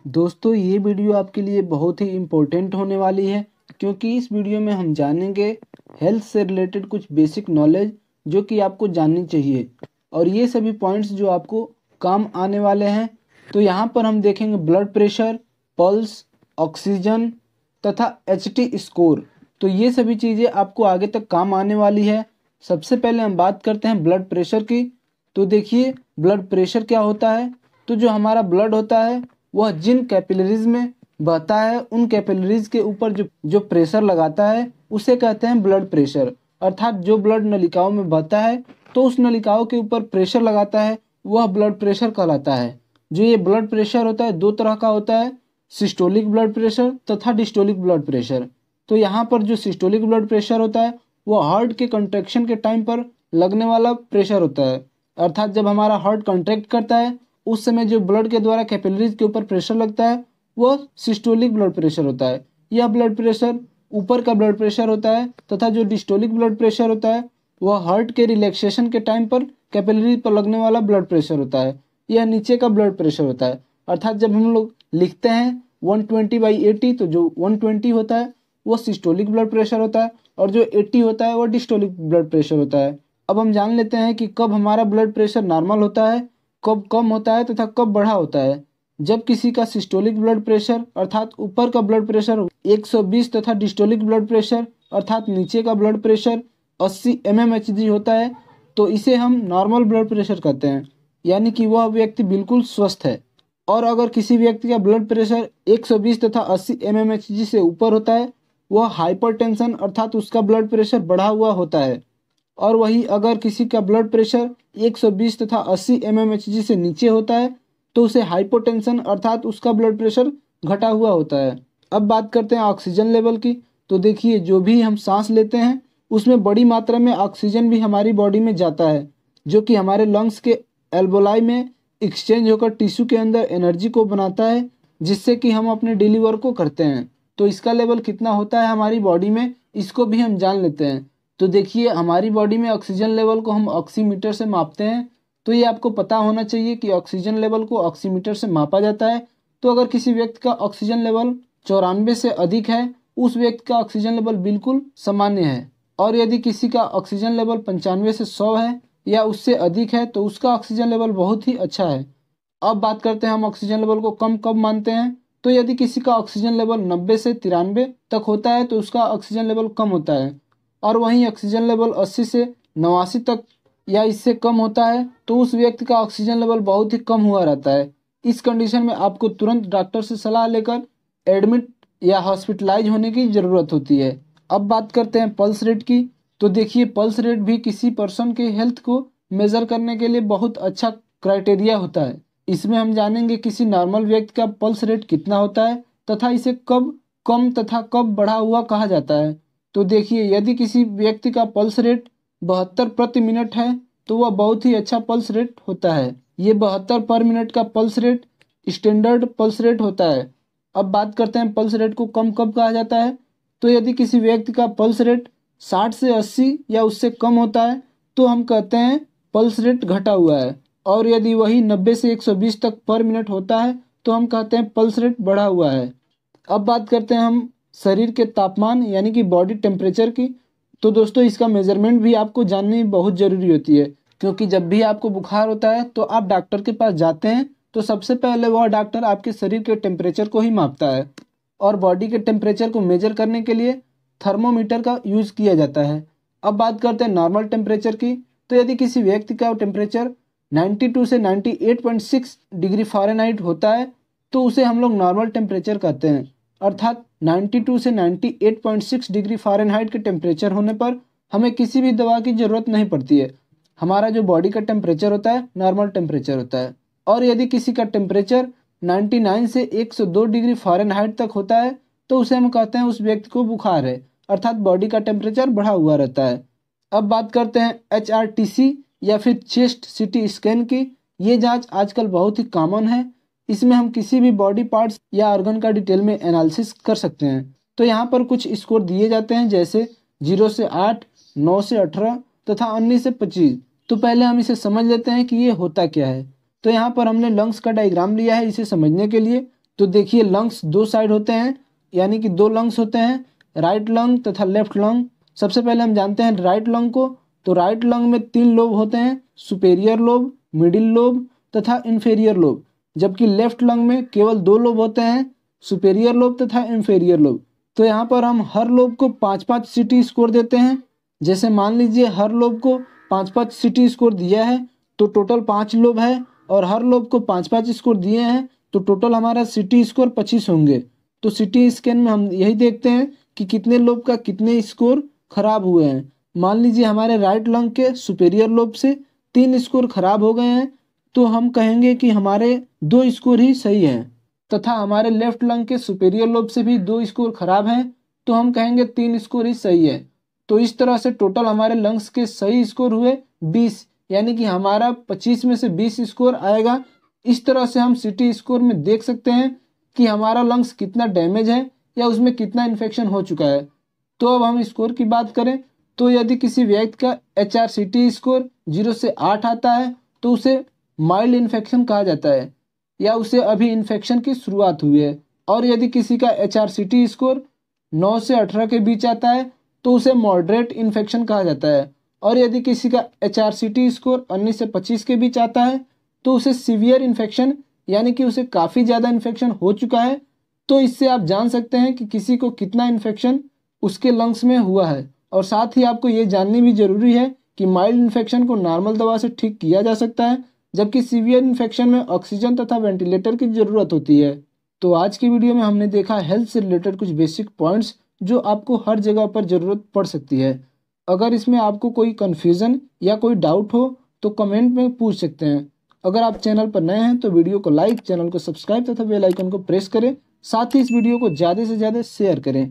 दोस्तों ये वीडियो आपके लिए बहुत ही इम्पोर्टेंट होने वाली है क्योंकि इस वीडियो में हम जानेंगे हेल्थ से रिलेटेड कुछ बेसिक नॉलेज जो कि आपको जाननी चाहिए और ये सभी पॉइंट्स जो आपको काम आने वाले हैं। तो यहाँ पर हम देखेंगे ब्लड प्रेशर, पल्स, ऑक्सीजन तथा एचटी स्कोर। तो ये सभी चीज़ें आपको आगे तक काम आने वाली है। सबसे पहले हम बात करते हैं ब्लड प्रेशर की। तो देखिए ब्लड प्रेशर क्या होता है। तो जो हमारा ब्लड होता है वह जिन कैपिलरीज में बहता है उन कैपिलरीज के ऊपर जो जो प्रेशर लगाता है उसे कहते हैं ब्लड प्रेशर। अर्थात जो ब्लड नलिकाओं में बहता है तो उस नलिकाओं के ऊपर प्रेशर लगाता है वह ब्लड प्रेशर कहलाता है। जो ये ब्लड प्रेशर होता है दो तरह का होता है, सिस्टोलिक ब्लड प्रेशर तथा डिस्टोलिक ब्लड प्रेशर। तो यहाँ पर जो सिस्टोलिक ब्लड प्रेशर होता है वो हार्ट के कंट्रैक्शन के टाइम पर लगने वाला प्रेशर होता है। अर्थात जब हमारा हार्ट कंट्रैक्ट करता है उस समय जो ब्लड के द्वारा कैपिलरीज के ऊपर प्रेशर लगता है वो सिस्टोलिक ब्लड प्रेशर होता है। यह ब्लड प्रेशर ऊपर का ब्लड प्रेशर होता है तथा जो डिस्टोलिक ब्लड प्रेशर होता है वह हार्ट के रिलैक्सेशन के टाइम पर कैपिलरी पर लगने वाला ब्लड प्रेशर होता है। यह नीचे का ब्लड प्रेशर होता है। अर्थात जब हम लोग लिखते हैं 120/80 तो जो 120 होता है वो सिस्टोलिक ब्लड प्रेशर होता है और जो 80 होता है वो डिस्टोलिक ब्लड प्रेशर होता है। अब हम जान लेते हैं कि कब हमारा ब्लड प्रेशर नॉर्मल होता है, कब कम होता है तथा कब बढ़ा होता है। जब किसी का सिस्टोलिक ब्लड प्रेशर अर्थात ऊपर का ब्लड प्रेशर 120 तथा डिस्टोलिक ब्लड प्रेशर अर्थात नीचे का ब्लड प्रेशर 80 mmHg होता है तो इसे हम नॉर्मल ब्लड प्रेशर कहते हैं, यानी कि वह व्यक्ति बिल्कुल स्वस्थ है। और अगर किसी व्यक्ति का ब्लड प्रेशर 120 तथा 80 mmHg से ऊपर होता है वह हाइपरटेंशन अर्थात उसका ब्लड प्रेशर बढ़ा हुआ होता है। और वही अगर किसी का ब्लड प्रेशर 120 तथा 80 mmHg से नीचे होता है तो उसे हाइपोटेंशन अर्थात उसका ब्लड प्रेशर घटा हुआ होता है। अब बात करते हैं ऑक्सीजन लेवल की। तो देखिए जो भी हम सांस लेते हैं उसमें बड़ी मात्रा में ऑक्सीजन भी हमारी बॉडी में जाता है जो कि हमारे लंग्स के एल्बोलाई में एक्सचेंज होकर टिश्यू के अंदर एनर्जी को बनाता है जिससे कि हम अपने डेली वर्क को करते हैं। तो इसका लेवल कितना होता है हमारी बॉडी में इसको भी हम जान लेते हैं। तो देखिए हमारी बॉडी में ऑक्सीजन लेवल को हम ऑक्सीमीटर से मापते हैं। तो ये आपको पता होना चाहिए कि ऑक्सीजन लेवल को ऑक्सीमीटर से मापा जाता है। तो अगर किसी व्यक्ति का ऑक्सीजन लेवल 94 से अधिक है उस व्यक्ति का ऑक्सीजन लेवल बिल्कुल सामान्य है। और यदि किसी का ऑक्सीजन लेवल 95 से 100 है या उससे अधिक है तो उसका ऑक्सीजन लेवल बहुत ही अच्छा है। अब बात करते हैं हम ऑक्सीजन लेवल को कम कब मानते हैं। तो यदि किसी का ऑक्सीजन लेवल 90 से 93 तक होता है तो उसका ऑक्सीजन लेवल कम होता है। और वहीं ऑक्सीजन लेवल 80 से 89 तक या इससे कम होता है तो उस व्यक्ति का ऑक्सीजन लेवल बहुत ही कम हुआ रहता है। इस कंडीशन में आपको तुरंत डॉक्टर से सलाह लेकर एडमिट या हॉस्पिटलाइज होने की ज़रूरत होती है। अब बात करते हैं पल्स रेट की। तो देखिए पल्स रेट भी किसी पर्सन के हेल्थ को मेज़र करने के लिए बहुत अच्छा क्राइटेरिया होता है। इसमें हम जानेंगे किसी नॉर्मल व्यक्ति का पल्स रेट कितना होता है तथा इसे कब कम तथा कब बढ़ा हुआ कहा जाता है। तो देखिए यदि किसी व्यक्ति का पल्स रेट 72 प्रति मिनट है तो वह बहुत ही अच्छा पल्स रेट होता है। ये 72 पर मिनट का pulse rate standard pulse rate होता है। अब बात करते हैं पल्स रेट को कम कब कहा जाता है। तो यदि किसी व्यक्ति का पल्स रेट 60 से 80 या उससे कम होता है तो हम कहते हैं पल्स रेट घटा हुआ है। और यदि वही 90 से 120 तक पर मिनट होता है तो हम कहते हैं पल्स रेट बढ़ा हुआ है। अब बात करते हैं हम शरीर के तापमान यानी कि बॉडी टेम्परेचर की। तो दोस्तों इसका मेजरमेंट भी आपको जाननी बहुत ज़रूरी होती है क्योंकि जब भी आपको बुखार होता है तो आप डॉक्टर के पास जाते हैं तो सबसे पहले वह डॉक्टर आपके शरीर के टेम्परेचर को ही मापता है। और बॉडी के टेम्परेचर को मेजर करने के लिए थर्मोमीटर का यूज़ किया जाता है। अब बात करते हैं नॉर्मल टेम्परेचर की। तो यदि किसी व्यक्ति का टेम्परेचर 92 से 98.6 डिग्री फ़ारेनहाइट होता है तो उसे हम लोग नॉर्मल टेम्परेचर कहते हैं। अर्थात 92 से 98.6 डिग्री फ़ारेनहाइट के टेम्परेचर होने पर हमें किसी भी दवा की ज़रूरत नहीं पड़ती है। हमारा जो बॉडी का टेम्परेचर होता है नॉर्मल टेम्परेचर होता है। और यदि किसी का टेम्परेचर 99 से 102 डिग्री फ़ारेनहाइट तक होता है तो उसे हम कहते हैं उस व्यक्ति को बुखार है अर्थात बॉडी का टेम्परेचर बढ़ा हुआ रहता है। अब बात करते हैं HRTC या फिर चेस्ट CT स्कैन की। ये जांच आजकल बहुत ही कॉमन है। इसमें हम किसी भी बॉडी पार्ट्स या ऑर्गन का डिटेल में एनालिसिस कर सकते हैं। तो यहाँ पर कुछ स्कोर दिए जाते हैं जैसे 0 से 8, 9 से 18 तथा 19 से 25। तो पहले हम इसे समझ लेते हैं कि ये होता क्या है। तो यहाँ पर हमने लंग्स का डायग्राम लिया है इसे समझने के लिए। तो देखिए लंग्स दो साइड होते हैं, यानी कि दो लंग्स होते हैं, राइट लंग तथा लेफ्ट लंग। सबसे पहले हम जानते हैं राइट लंग को। तो राइट लंग में 3 लोब होते हैं, सुपेरियर लोब, मिडिल लोब तथा इन्फेरियर लोब। जबकि लेफ्ट लंग में केवल 2 लोब होते हैं, सुपेरियर लोब तथा इन्फेरियर लोब। तो यहाँ पर हम हर लोब को 5-5 सीटी स्कोर देते हैं। जैसे मान लीजिए हर लोब को 5-5 सीटी स्कोर दिया है, तो टोटल 5 लोब है, और हर लोब को 5-5 स्कोर दिए हैं, तो टोटल हमारा सीटी स्कोर 25 होंगे। तो सीटी स्कैन में हम यही देखते हैं कि कितने लोब का कितने स्कोर खराब हुए हैं। मान लीजिए हमारे राइट लंग के सुपेरियर लोब से 3 स्कोर खराब हो गए हैं, तो हम कहेंगे कि हमारे 2 स्कोर ही सही हैं। तथा हमारे लेफ्ट लंग के सुपेरियर लोब से भी 2 स्कोर खराब हैं, तो हम कहेंगे 3 स्कोर ही सही है। तो इस तरह से टोटल हमारे लंग्स के सही स्कोर हुए 20, यानी कि हमारा 25 में से 20 स्कोर आएगा। इस तरह से हम सीटी स्कोर में देख सकते हैं कि हमारा लंग्स कितना डैमेज है या उसमें कितना इन्फेक्शन हो चुका है। तो अब हम स्कोर की बात करें, तो यदि किसी व्यक्ति का HRCT स्कोर 0 से 8 आता है, तो उसे माइल्ड इन्फेक्शन कहा जाता है, या उसे अभी इन्फेक्शन की शुरुआत हुई है। और यदि किसी का HRCT स्कोर 9 से 18 के बीच आता है, तो उसे मॉडरेट इन्फेक्शन कहा जाता है। और यदि किसी का HRCT स्कोर 19 से 25 के बीच आता है, तो उसे सीवियर इन्फेक्शन, यानी कि उसे काफ़ी ज़्यादा इन्फेक्शन हो चुका है। तो इससे आप जान सकते हैं कि किसी को कितना इन्फेक्शन उसके लंग्स में हुआ है। और साथ ही आपको ये जाननी भी ज़रूरी है कि माइल्ड इन्फेक्शन को नॉर्मल दवा से ठीक किया जा सकता है, जबकि सीवियर इन्फेक्शन में ऑक्सीजन तथा वेंटिलेटर की ज़रूरत होती है। तो आज की वीडियो में हमने देखा हेल्थ से रिलेटेड कुछ बेसिक पॉइंट्स जो आपको हर जगह पर ज़रूरत पड़ सकती है। अगर इसमें आपको कोई कन्फ्यूज़न या कोई डाउट हो तो कमेंट में पूछ सकते हैं। अगर आप चैनल पर नए हैं तो वीडियो को लाइक, चैनल को सब्सक्राइब तथा बेल आइकन को प्रेस करें। साथ ही इस वीडियो को ज़्यादा से ज़्यादा शेयर करें।